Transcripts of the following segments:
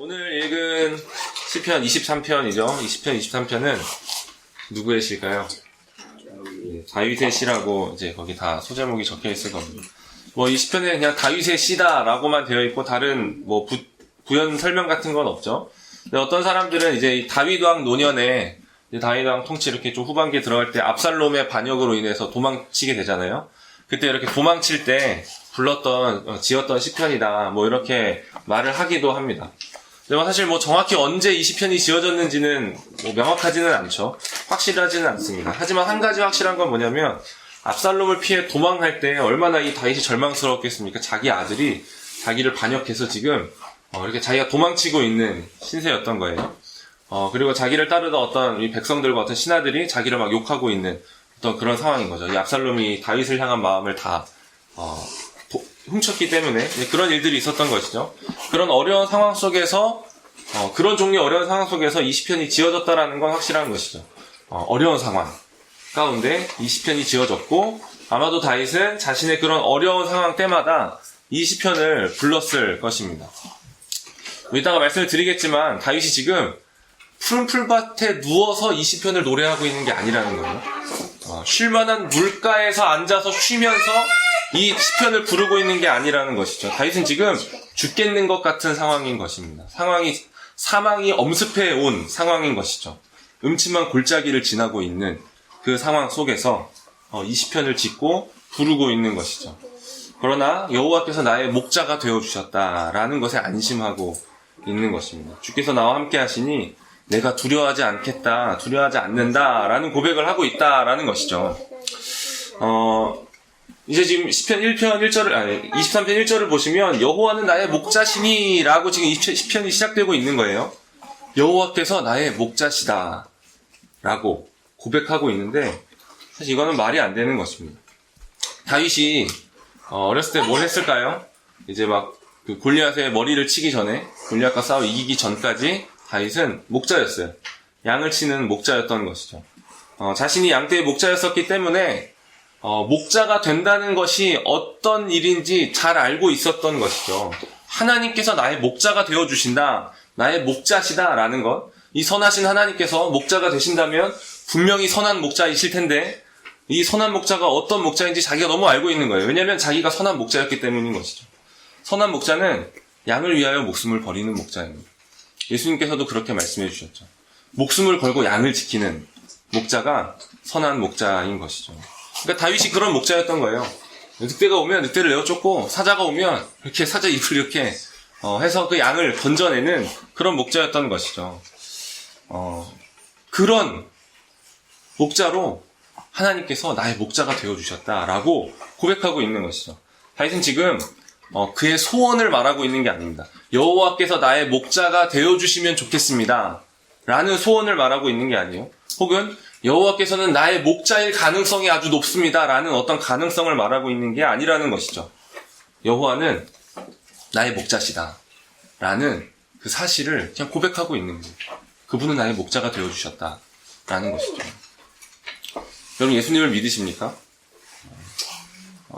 오늘 읽은 시편 23편이죠. 20편, 23편은 누구의 시일까요? 다윗의 시라고 이제 거기 다 소제목이 적혀 있을 겁니다. 뭐 20편에 그냥 다윗의 시다라고만 되어 있고 다른 뭐 부연 설명 같은 건 없죠. 근데 어떤 사람들은 이제 이 다윗 왕 노년에 이제 다윗 왕 통치 이렇게 좀 후반기에 들어갈 때 압살롬의 반역으로 인해서 도망치게 되잖아요. 그때 이렇게 도망칠 때 지었던 시편이다. 뭐 이렇게 말을 하기도 합니다. 근데 사실 뭐 정확히 언제 이 시편이 지어졌는지는 뭐 명확하지는 않죠. 확실하지는 않습니다. 하지만 한 가지 확실한 건 뭐냐면 압살롬을 피해 도망할 때 얼마나 이 다윗이 절망스러웠겠습니까? 자기 아들이 자기를 반역해서 지금 이렇게 자기가 도망치고 있는 신세였던 거예요. 그리고 자기를 따르던 어떤 이 백성들과 어떤 신하들이 자기를 막 욕하고 있는 어떤 그런 상황인 거죠. 이 압살롬이 다윗을 향한 마음을 다 훔쳤기 때문에 그런 일들이 있었던 것이죠. 그런 어려운 상황 속에서 그런 종류의 어려운 상황 속에서 이 시편이 지어졌다라는 건 확실한 것이죠. 어려운 상황 가운데 이 시편이 지어졌고 아마도 다윗은 자신의 그런 어려운 상황 때마다 이 시편을 불렀을 것입니다. 이따가 말씀을 드리겠지만 다윗이 지금 푸른 풀밭에 누워서 이 시편을 노래하고 있는 게 아니라는 거예요. 쉴만한 물가에서 앉아서 쉬면서 이 시편을 부르고 있는 게 아니라는 것이죠. 다윗은 지금 죽겠는 것 같은 상황인 것입니다. 사망이 엄습해 온 상황인 것이죠. 음침한 골짜기를 지나고 있는 그 상황 속에서 이 시편을 짓고 부르고 있는 것이죠. 그러나 여호와께서 나의 목자가 되어주셨다라는 것에 안심하고 있는 것입니다. 주께서 나와 함께 하시니 내가 두려워하지 않겠다, 두려워하지 않는다라는 고백을 하고 있다라는 것이죠. 이제 지금 시편 23편 1절을 보시면 여호와는 나의 목자시니 라고 지금 시편이 시작되고 있는 거예요. 여호와께서 나의 목자시다 라고 고백하고 있는데 사실 이거는 말이 안 되는 것입니다. 다윗이 어렸을 때 뭘 했을까요? 이제 막 그 골리앗의 머리를 치기 전에 골리앗과 싸워 이기기 전까지 다윗은 목자였어요. 양을 치는 목자였던 것이죠. 자신이 양떼의 목자였었기 때문에 목자가 된다는 것이 어떤 일인지 잘 알고 있었던 것이죠. 하나님께서 나의 목자가 되어주신다, 나의 목자시다라는 것, 이 선하신 하나님께서 목자가 되신다면 분명히 선한 목자이실 텐데 이 선한 목자가 어떤 목자인지 자기가 너무 알고 있는 거예요. 왜냐하면 자기가 선한 목자였기 때문인 것이죠. 선한 목자는 양을 위하여 목숨을 버리는 목자입니다. 예수님께서도 그렇게 말씀해 주셨죠. 목숨을 걸고 양을 지키는 목자가 선한 목자인 것이죠. 그러니까 다윗이 그런 목자였던 거예요. 늑대가 오면 늑대를 내어 쫓고 사자가 오면 이렇게 사자 잎을 이렇게 해서 그 양을 건져내는 그런 목자였던 것이죠. 그런 목자로 하나님께서 나의 목자가 되어주셨다라고 고백하고 있는 것이죠. 다윗은 지금 그의 소원을 말하고 있는 게 아닙니다. 여호와께서 나의 목자가 되어주시면 좋겠습니다 라는 소원을 말하고 있는 게 아니에요. 혹은 여호와께서는 나의 목자일 가능성이 아주 높습니다 라는 어떤 가능성을 말하고 있는 게 아니라는 것이죠. 여호와는 나의 목자시다 라는 그 사실을 그냥 고백하고 있는 거예요. 그분은 나의 목자가 되어주셨다 라는 것이죠. 여러분 예수님을 믿으십니까?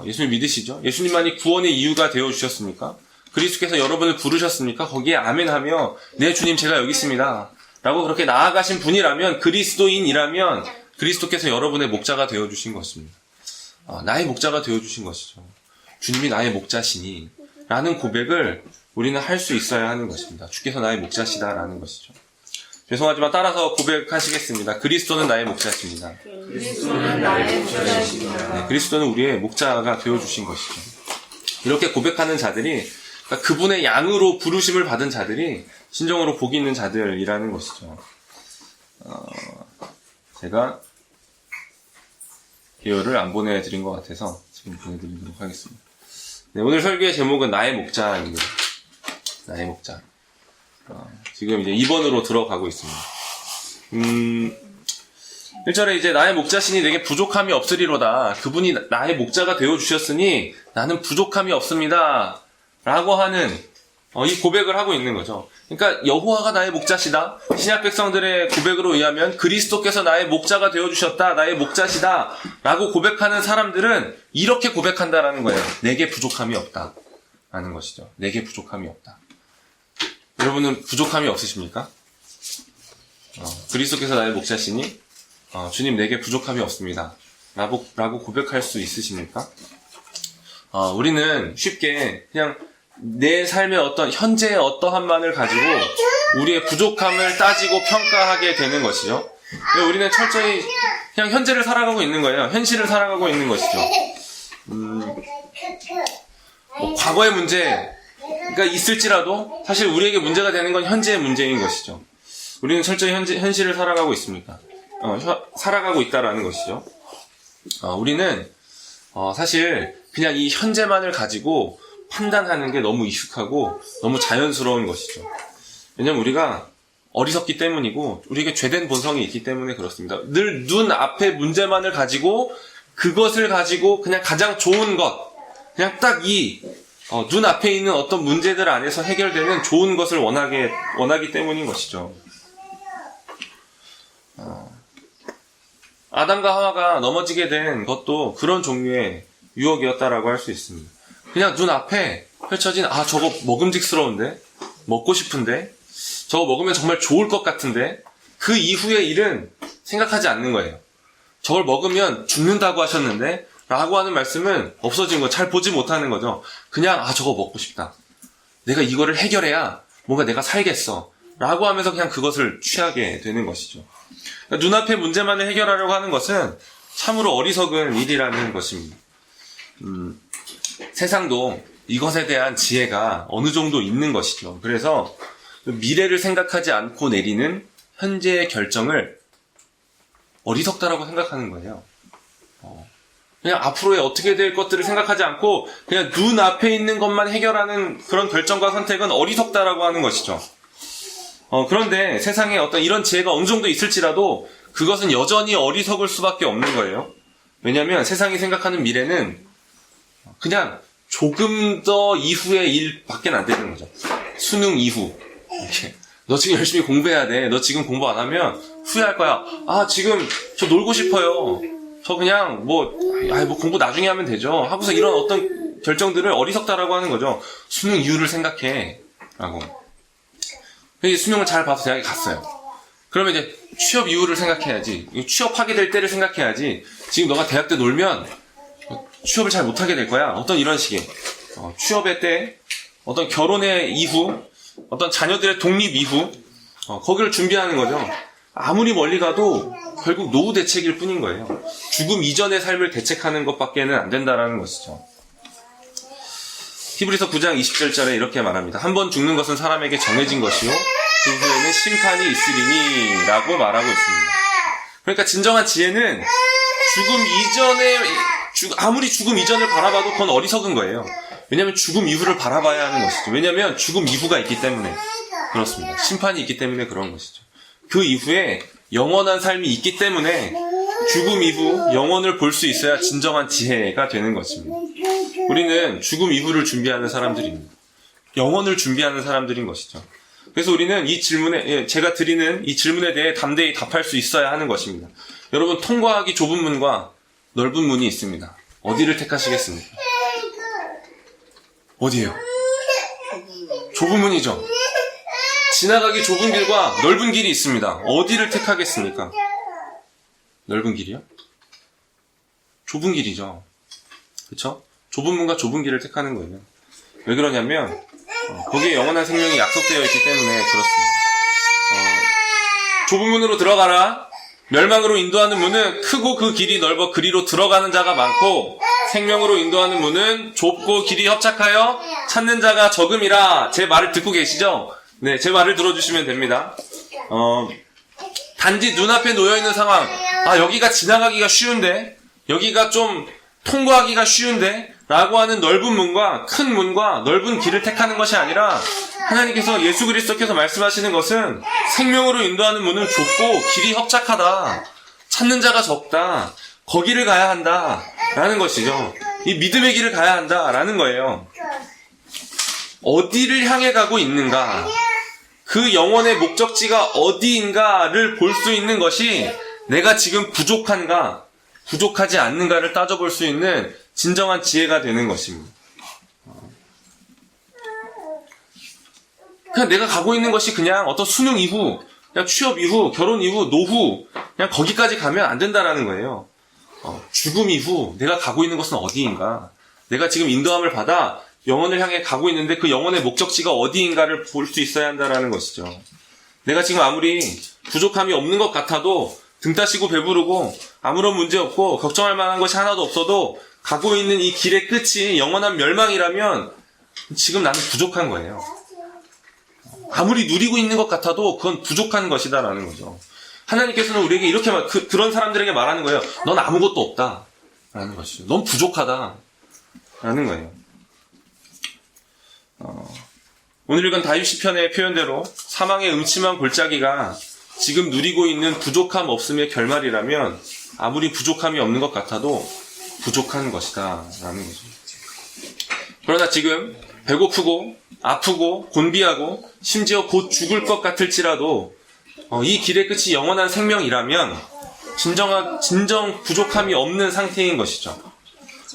예수님 믿으시죠? 예수님만이 구원의 이유가 되어주셨습니까? 그리스도께서 여러분을 부르셨습니까? 거기에 아멘하며 네 주님 제가 여기 있습니다 라고 그렇게 나아가신 분이라면, 그리스도인이라면 그리스도께서 여러분의 목자가 되어주신 것입니다. 나의 목자가 되어주신 것이죠. 주님이 나의 목자시니 라는 고백을 우리는 할 수 있어야 하는 것입니다. 주께서 나의 목자시다 라는 것이죠. 죄송하지만 따라서 고백하시겠습니다. 그리스도는 나의 목자십니다. 그리스도는 나의 목자십니다. 네, 그리스도는 우리의 목자가 되어주신 것이죠. 이렇게 고백하는 자들이, 그러니까 그분의 양으로 부르심을 받은 자들이 진정으로 복이 있는 자들이라는 것이죠. 제가 기여를 안 보내드린 것 같아서 지금 보내드리도록 하겠습니다. 네, 오늘 설교의 제목은 나의 목자입니다. 나의 목자. 지금 이제 2번으로 들어가고 있습니다. 1절에 이제 나의 목자시니 내게 부족함이 없으리로다. 그분이 나의 목자가 되어주셨으니 나는 부족함이 없습니다. 라고 하는 이 고백을 하고 있는 거죠. 그러니까 여호와가 나의 목자시다. 신약 백성들의 고백으로 의하면 그리스도께서 나의 목자가 되어주셨다. 나의 목자시다. 라고 고백하는 사람들은 이렇게 고백한다라는 거예요. 내게 부족함이 없다. 라는 것이죠. 내게 부족함이 없다. 여러분은 부족함이 없으십니까? 그리스도께서 나의 목자시니 주님 내게 부족함이 없습니다. 라고 고백할 수 있으십니까? 우리는 쉽게 그냥 내 삶의 어떤 현재의 어떠한만을 가지고 우리의 부족함을 따지고 평가하게 되는 것이죠. 우리는 철저히 그냥 현재를 살아가고 있는 거예요. 현실을 살아가고 있는 것이죠. 과거의 문제가 있을지라도 사실 우리에게 문제가 되는 건 현재의 문제인 것이죠. 우리는 철저히 현실을 살아가고 있습니까? 살아가고 있다라는 것이죠. 우리는 사실 그냥 이 현재만을 가지고 판단하는 게 너무 익숙하고 너무 자연스러운 것이죠. 왜냐면 우리가 어리석기 때문이고 우리에게 죄된 본성이 있기 때문에 그렇습니다. 늘 눈 앞에 문제만을 가지고 그것을 가지고 그냥 가장 좋은 것, 그냥 딱 이 눈 앞에 있는 어떤 문제들 안에서 해결되는 좋은 것을 원하기 때문인 것이죠. 아담과 하와가 넘어지게 된 것도 그런 종류의 유혹이었다라고 할 수 있습니다. 그냥 눈 앞에 펼쳐진 저거 먹음직스러운데, 먹고 싶은데, 저거 먹으면 정말 좋을 것 같은데, 그 이후의 일은 생각하지 않는 거예요. 저걸 먹으면 죽는다고 하셨는데 라고 하는 말씀은 없어진 거, 잘 보지 못하는 거죠. 그냥 저거 먹고 싶다, 내가 이거를 해결해야 뭔가 내가 살겠어 라고 하면서 그냥 그것을 취하게 되는 것이죠. 그러니까 눈앞의 문제만을 해결하려고 하는 것은 참으로 어리석은 일이라는 것입니다. 세상도 이것에 대한 지혜가 어느 정도 있는 것이죠. 그래서 미래를 생각하지 않고 내리는 현재의 결정을 어리석다라고 생각하는 거예요. 그냥 앞으로의 어떻게 될 것들을 생각하지 않고 그냥 눈앞에 있는 것만 해결하는 그런 결정과 선택은 어리석다라고 하는 것이죠. 그런데 세상에 어떤 이런 지혜가 어느 정도 있을지라도 그것은 여전히 어리석을 수밖에 없는 거예요. 왜냐하면 세상이 생각하는 미래는 그냥 조금 더 이후의 일밖에 안 되는 거죠. 수능 이후. 이렇게. 너 지금 열심히 공부해야 돼. 너 지금 공부 안 하면 후회할 거야. 지금 저 놀고 싶어요. 저 그냥 뭐 공부 나중에 하면 되죠. 하고서 이런 어떤 결정들을 어리석다라고 하는 거죠. 수능 이후를 생각해. 라고. 수능을 잘 봐서 대학에 갔어요. 그러면 이제 취업 이후를 생각해야지. 취업하게 될 때를 생각해야지. 지금 너가 대학 때 놀면 취업을 잘 못하게 될 거야. 어떤 이런 식의 취업의 때, 어떤 결혼의 이후, 어떤 자녀들의 독립 이후, 거기를 준비하는 거죠. 아무리 멀리 가도 결국 노후 대책일 뿐인 거예요. 죽음 이전의 삶을 대책하는 것밖에는 안 된다라는 것이죠. 히브리서 9장 20절에 이렇게 말합니다. 한 번 죽는 것은 사람에게 정해진 것이요 그 후에는 심판이 있으리니 라고 말하고 있습니다. 그러니까 진정한 지혜는 아무리 죽음 이전을 바라봐도 그건 어리석은 거예요. 왜냐하면 죽음 이후를 바라봐야 하는 것이죠. 왜냐하면 죽음 이후가 있기 때문에 그렇습니다. 심판이 있기 때문에 그런 것이죠. 그 이후에 영원한 삶이 있기 때문에 죽음 이후 영원을 볼 수 있어야 진정한 지혜가 되는 것입니다. 우리는 죽음 이후를 준비하는 사람들입니다. 영원을 준비하는 사람들인 것이죠. 그래서 우리는 이 질문에, 제가 드리는 이 질문에 대해 담대히 답할 수 있어야 하는 것입니다. 여러분, 통과하기 좁은 문과 넓은 문이 있습니다. 어디를 택하시겠습니까? 어디예요? 좁은 문이죠. 지나가기 좁은 길과 넓은 길이 있습니다. 어디를 택하겠습니까? 넓은 길이요? 좁은 길이죠. 그렇죠? 좁은 문과 좁은 길을 택하는 거예요. 왜 그러냐면 거기에 영원한 생명이 약속되어 있기 때문에 그렇습니다. 좁은 문으로 들어가라. 멸망으로 인도하는 문은 크고 그 길이 넓어 그리로 들어가는 자가 많고 생명으로 인도하는 문은 좁고 길이 협착하여 찾는 자가 적음이라. 제 말을 듣고 계시죠? 네, 제 말을 들어주시면 됩니다. 단지 눈앞에 놓여있는 상황, 여기가 지나가기가 쉬운데, 여기가 좀 통과하기가 쉬운데 라고 하는 넓은 문과 큰 문과 넓은 길을 택하는 것이 아니라 하나님께서 예수 그리스도께서 말씀하시는 것은 생명으로 인도하는 문은 좁고 길이 협착하다, 찾는 자가 적다, 거기를 가야 한다 라는 것이죠. 이 믿음의 길을 가야 한다 라는 거예요. 어디를 향해 가고 있는가, 그 영혼의 목적지가 어디인가를 볼 수 있는 것이 내가 지금 부족한가 부족하지 않는가를 따져볼 수 있는 진정한 지혜가 되는 것입니다. 그냥 내가 가고 있는 것이 그냥 어떤 수능 이후, 그냥 취업 이후, 결혼 이후, 노후, 그냥 거기까지 가면 안 된다라는 거예요. 죽음 이후 내가 가고 있는 것은 어디인가? 내가 지금 인도함을 받아 영혼을 향해 가고 있는데 그 영혼의 목적지가 어디인가를 볼 수 있어야 한다라는 것이죠. 내가 지금 아무리 부족함이 없는 것 같아도 등 따시고 배부르고 아무런 문제 없고 걱정할 만한 것이 하나도 없어도 가고 있는 이 길의 끝이 영원한 멸망이라면 지금 나는 부족한 거예요. 아무리 누리고 있는 것 같아도 그건 부족한 것이다라는 거죠. 하나님께서는 우리에게 이렇게 그런 사람들에게 말하는 거예요. 넌 아무것도 없다 라는 것이죠. 넌 부족하다 라는 거예요. 오늘 읽은 다윗 시편의 표현대로 사망의 음침한 골짜기가 지금 누리고 있는 부족함 없음의 결말이라면 아무리 부족함이 없는 것 같아도 부족한 것이다 라는 거죠. 그러나 지금 배고프고 아프고 곤비하고 심지어 곧 죽을 것 같을지라도 이 길의 끝이 영원한 생명이라면 진정 부족함이 없는 상태인 것이죠.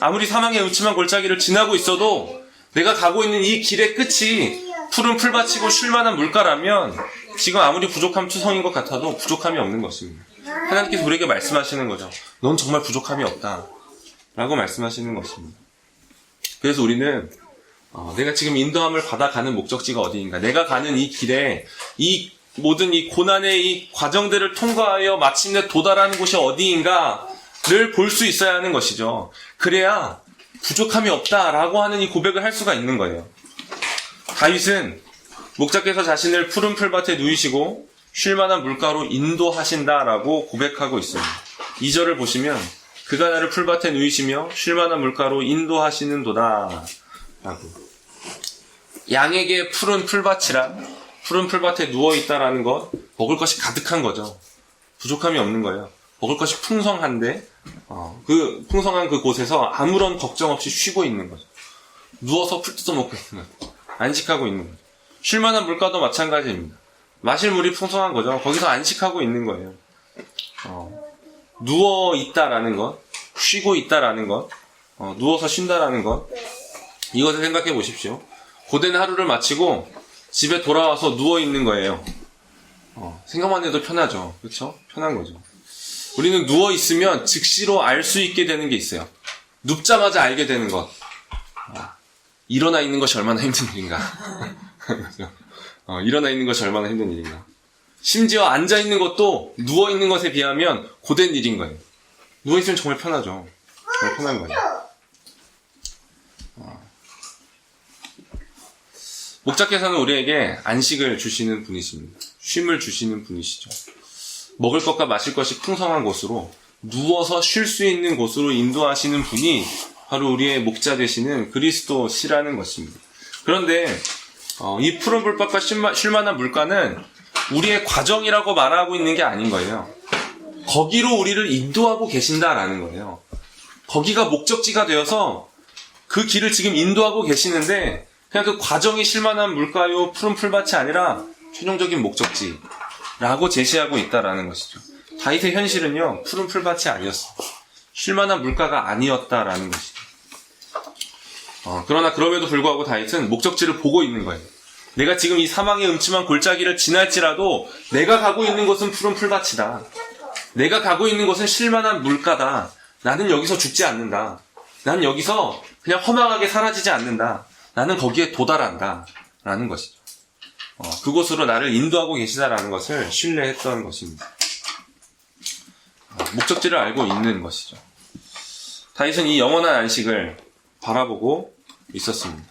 아무리 사망의 음침한 골짜기를 지나고 있어도 내가 가고 있는 이 길의 끝이 푸른 풀밭이고 쉴만한 물가라면 지금 아무리 부족함 투성인 것 같아도 부족함이 없는 것입니다. 하나님께서 우리에게 말씀하시는 거죠. 넌 정말 부족함이 없다 라고 말씀하시는 것입니다. 그래서 우리는 내가 지금 인도함을 받아가는 목적지가 어디인가, 내가 가는 이 길에 이 모든 이 고난의 이 과정들을 통과하여 마침내 도달하는 곳이 어디인가를 볼 수 있어야 하는 것이죠. 그래야 부족함이 없다라고 하는 이 고백을 할 수가 있는 거예요. 다윗은 목자께서 자신을 푸른 풀밭에 누이시고 쉴만한 물가로 인도하신다라고 고백하고 있습니다. 2절을 보시면 그가 나를 풀밭에 누이시며 쉴만한 물가로 인도하시는도다 라고. 양에게 푸른 풀밭이라 푸른 풀밭에 누워있다라는 것, 먹을 것이 가득한 거죠. 부족함이 없는 거예요. 먹을 것이 풍성한데 그 풍성한 그 곳에서 아무런 걱정 없이 쉬고 있는 거죠. 누워서 풀 뜯어 먹고 있는 거죠. 안식하고 있는 거죠. 쉴만한 물가도 마찬가지입니다. 마실 물이 풍성한 거죠. 거기서 안식하고 있는 거예요. 누워 있다라는 것, 쉬고 있다라는 것, 누워서 쉰다라는 것, 이것을 생각해 보십시오. 고된 하루를 마치고 집에 돌아와서 누워 있는 거예요. 생각만 해도 편하죠. 그렇죠? 편한 거죠. 우리는 누워 있으면 즉시로 알 수 있게 되는 게 있어요. 눕자마자 알게 되는 것. 일어나 있는 것이 얼마나 힘든 일인가. 일어나 있는 것이 얼마나 힘든 일인가. 심지어 앉아 있는 것도 누워 있는 것에 비하면 고된 일인 거예요. 누워 있으면 정말 편하죠. 정말 편한 거예요. 목자께서는 우리에게 안식을 주시는 분이십니다. 쉼을 주시는 분이시죠. 먹을 것과 마실 것이 풍성한 곳으로, 누워서 쉴 수 있는 곳으로 인도하시는 분이 바로 우리의 목자 되시는 그리스도시라는 것입니다. 그런데 이 푸른 불밭과 쉴만한 물가는 우리의 과정이라고 말하고 있는 게 아닌 거예요. 거기로 우리를 인도하고 계신다라는 거예요. 거기가 목적지가 되어서 그 길을 지금 인도하고 계시는데 그냥 그 과정이 쉴만한 물가요 푸른 풀밭이 아니라 최종적인 목적지라고 제시하고 있다라는 것이죠. 다윗의 현실은요, 푸른 풀밭이 아니었어요. 쉴만한 물가가 아니었다라는 것이죠. 그러나 그럼에도 불구하고 다윗은 목적지를 보고 있는 거예요. 내가 지금 이 사망의 음침한 골짜기를 지날지라도 내가 가고 있는 곳은 푸른 풀밭이다. 내가 가고 있는 곳은 쉴만한 물가다. 나는 여기서 죽지 않는다. 나는 여기서 그냥 허망하게 사라지지 않는다. 나는 거기에 도달한다. 라는 것이죠. 그곳으로 나를 인도하고 계시다라는 것을 신뢰했던 것입니다. 목적지를 알고 있는 것이죠. 다윗은 이 영원한 안식을 바라보고 있었습니다.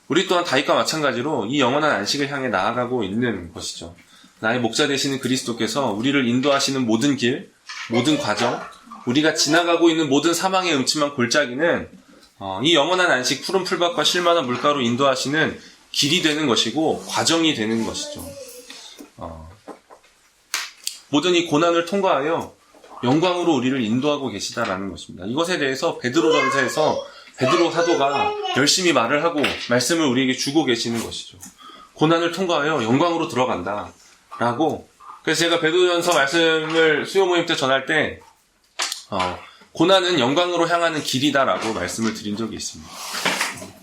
우리 또한 다윗과 마찬가지로 이 영원한 안식을 향해 나아가고 있는 것이죠. 나의 목자 되시는 그리스도께서 우리를 인도하시는 모든 길, 모든 과정, 우리가 지나가고 있는 모든 사망의 음침한 골짜기는 이 영원한 안식 푸른 풀밭과 쉴만한 물가로 인도하시는 길이 되는 것이고 과정이 되는 것이죠. 모든 이 고난을 통과하여 영광으로 우리를 인도하고 계시다라는 것입니다. 이것에 대해서 베드로전서에서 베드로 사도가 열심히 말을 하고 말씀을 우리에게 주고 계시는 것이죠. 고난을 통과하여 영광으로 들어간다 라고. 그래서 제가 베드로전서 말씀을 수요 모임 때 전할 때 고난은 영광으로 향하는 길이다라고 말씀을 드린 적이 있습니다.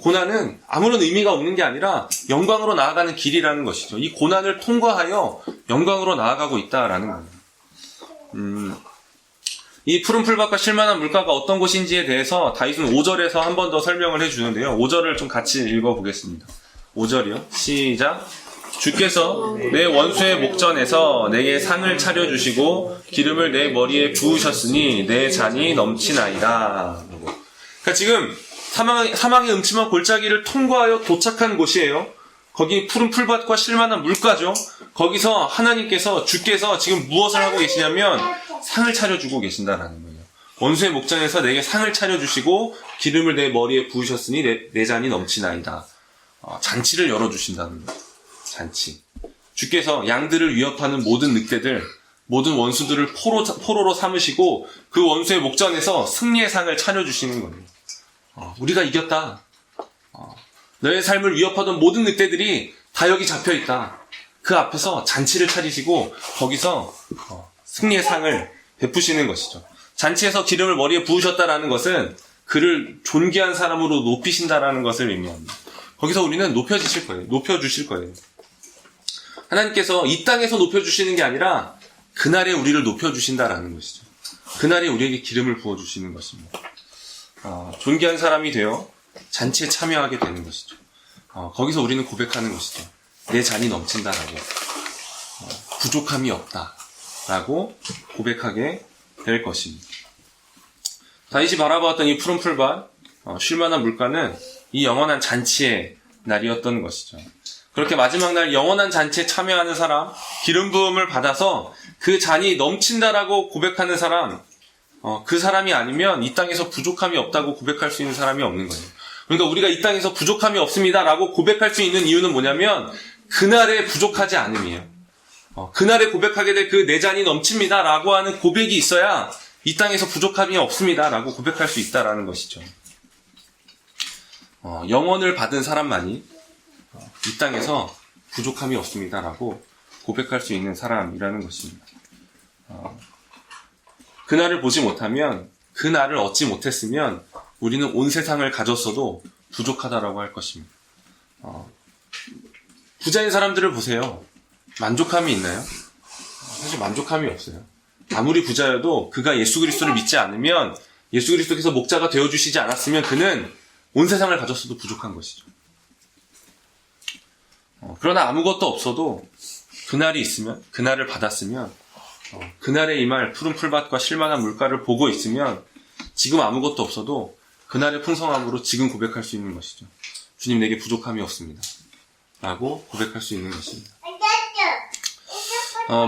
고난은 아무런 의미가 없는 게 아니라 영광으로 나아가는 길이라는 것이죠. 이 고난을 통과하여 영광으로 나아가고 있다라는 거예요. 이 푸른 풀밭과 쉴만한 물가가 어떤 곳인지에 대해서 다윗은 5절에서 한 번 더 설명을 해주는데요. 5절을 좀 같이 읽어보겠습니다. 5절이요. 시작. 주께서 내 원수의 목전에서 내게 상을 차려주시고 기름을 내 머리에 부으셨으니 내 잔이 넘치나이다. 그러니까 지금 사망의 음침한 골짜기를 통과하여 도착한 곳이에요. 거기 푸른 풀밭과 쉴만한 물가죠. 거기서 하나님께서 주께서 지금 무엇을 하고 계시냐면 상을 차려주고 계신다라는 거예요. 원수의 목전에서 내게 상을 차려주시고 기름을 내 머리에 부으셨으니 내 잔이 넘치나이다. 잔치를 열어주신다는 거예요. 잔치. 주께서 양들을 위협하는 모든 늑대들, 모든 원수들을 포로로 삼으시고 그 원수의 목전에서 승리의 상을 차려주시는 거예요. 우리가 이겼다. 너의 삶을 위협하던 모든 늑대들이 다 여기 잡혀있다. 그 앞에서 잔치를 차리시고 거기서 승리의 상을 베푸시는 것이죠. 잔치에서 기름을 머리에 부으셨다라는 것은 그를 존귀한 사람으로 높이신다라는 것을 의미합니다. 거기서 우리는 높여주실 거예요. 하나님께서 이 땅에서 높여주시는 게 아니라 그날에 우리를 높여주신다라는 것이죠. 그날에 우리에게 기름을 부어주시는 것입니다. 존귀한 사람이 되어 잔치에 참여하게 되는 것이죠. 거기서 우리는 고백하는 것이죠. 내 잔이 넘친다라고. 부족함이 없다라고 고백하게 될 것입니다. 다윗이 바라보았던 이 푸른 풀밭, 쉴만한 물가는 이 영원한 잔치의 날이었던 것이죠. 그렇게 마지막 날 영원한 잔치에 참여하는 사람, 기름 부음을 받아서 그 잔이 넘친다라고 고백하는 사람, 그 사람이 아니면 이 땅에서 부족함이 없다고 고백할 수 있는 사람이 없는 거예요. 그러니까 우리가 이 땅에서 부족함이 없습니다라고 고백할 수 있는 이유는 뭐냐면 그날에 부족하지 않음이에요. 그날에 고백하게 될 그 내 잔이 넘칩니다라고 하는 고백이 있어야 이 땅에서 부족함이 없습니다라고 고백할 수 있다라는 것이죠. 영원을 받은 사람만이 이 땅에서 부족함이 없습니다라고 고백할 수 있는 사람이라는 것입니다. 그날을 보지 못하면, 그날을 얻지 못했으면 우리는 온 세상을 가졌어도 부족하다라고 할 것입니다. 부자인 사람들을 보세요. 만족함이 있나요? 사실 만족함이 없어요. 아무리 부자여도 그가 예수 그리스도를 믿지 않으면, 예수 그리스도께서 목자가 되어주시지 않았으면 그는 온 세상을 가졌어도 부족한 것이죠. 그러나 아무것도 없어도 그날이 있으면, 그날을 받았으면, 그날에 임할 푸른 풀밭과 쉴만한 물가를 보고 있으면 지금 아무것도 없어도 그날의 풍성함으로 지금 고백할 수 있는 것이죠. 주님, 내게 부족함이 없습니다 라고 고백할 수 있는 것입니다.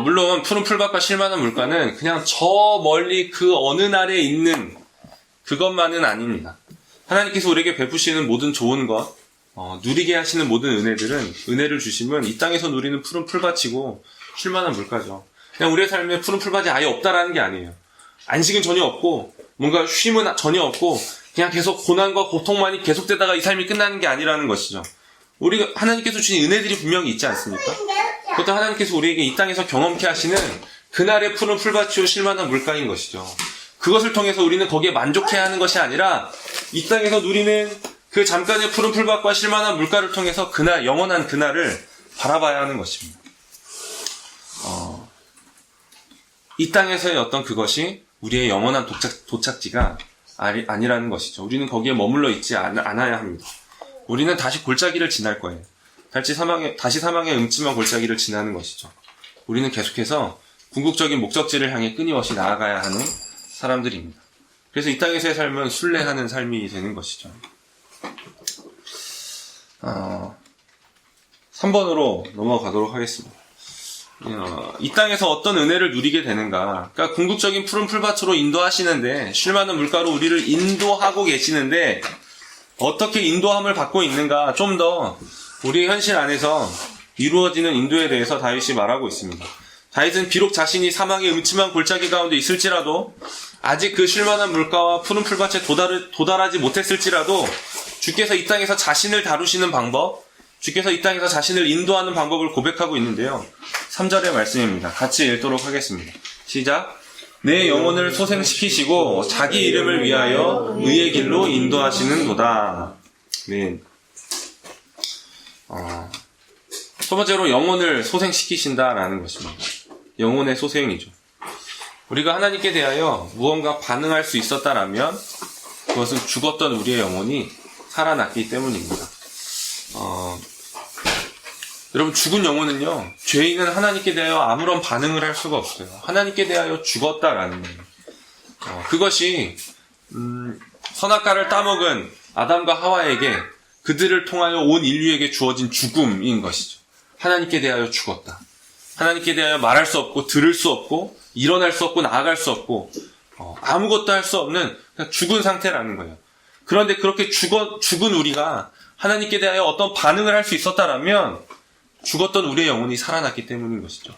물론 푸른 풀밭과 쉴만한 물가는 그냥 저 멀리 그 어느 날에 있는 그것만은 아닙니다. 하나님께서 우리에게 베푸시는 모든 좋은 것, 누리게 하시는 모든 은혜들은, 은혜를 주시면 이 땅에서 누리는 푸른 풀밭이고 쉴만한 물가죠. 그냥 우리의 삶에 푸른 풀밭이 아예 없다라는 게 아니에요. 안식은 전혀 없고 뭔가 쉼은 전혀 없고 그냥 계속 고난과 고통만이 계속되다가 이 삶이 끝나는 게 아니라는 것이죠. 우리가 하나님께서 주신 은혜들이 분명히 있지 않습니까? 그것도 하나님께서 우리에게 이 땅에서 경험케 하시는 그날의 푸른 풀밭이요 쉴만한 물가인 것이죠. 그것을 통해서 우리는 거기에 만족해야 하는 것이 아니라 이 땅에서 누리는 그 잠깐의 푸른 풀밭과 쉴만한 물가를 통해서 그날, 영원한 그날을 바라봐야 하는 것입니다. 이 땅에서의 어떤 그것이 우리의 영원한 도착지가 아니라는 것이죠. 우리는 거기에 머물러 있지 않아야 합니다. 우리는 다시 골짜기를 지날 거예요. 다시 사망의 음침한 골짜기를 지나는 것이죠. 우리는 계속해서 궁극적인 목적지를 향해 끊임없이 나아가야 하는 사람들입니다. 그래서 이 땅에서의 삶은 순례하는 삶이 되는 것이죠. 3번으로 넘어가도록 하겠습니다. 이 땅에서 어떤 은혜를 누리게 되는가. 그러니까 궁극적인 푸른 풀밭으로 인도하시는데, 쉴만한 물가로 우리를 인도하고 계시는데 어떻게 인도함을 받고 있는가, 좀 더 우리의 현실 안에서 이루어지는 인도에 대해서 다윗이 말하고 있습니다. 다윗은 비록 자신이 사망의 음침한 골짜기 가운데 있을지라도, 아직 그 쉴만한 물가와 푸른 풀밭에 도달하지 못했을지라도 주께서 이 땅에서 자신을 다루시는 방법, 주께서 이 땅에서 자신을 인도하는 방법을 고백하고 있는데요. 3절의 말씀입니다. 같이 읽도록 하겠습니다. 시작. 내 영혼을 소생시키시고 자기 이름을 위하여 의의 길로 인도하시는 도다. 네. 첫 번째로 영혼을 소생시키신다라는 것입니다. 영혼의 소생이죠. 우리가 하나님께 대하여 무언가 반응할 수 있었다라면 그것은 죽었던 우리의 영혼이 살아났기 때문입니다. 여러분, 죽은 영혼은요, 죄인은 하나님께 대하여 아무런 반응을 할 수가 없어요. 하나님께 대하여 죽었다라는 거예요. 그것이 선악과를 따먹은 아담과 하와에게 그들을 통하여 온 인류에게 주어진 죽음인 것이죠. 하나님께 대하여 죽었다. 하나님께 대하여 말할 수 없고 들을 수 없고 일어날 수 없고 나아갈 수 없고 아무것도 할 수 없는 그냥 죽은 상태라는 거예요. 그런데 그렇게 죽은 우리가 하나님께 대하여 어떤 반응을 할 수 있었다라면 죽었던 우리의 영혼이 살아났기 때문인 것이죠.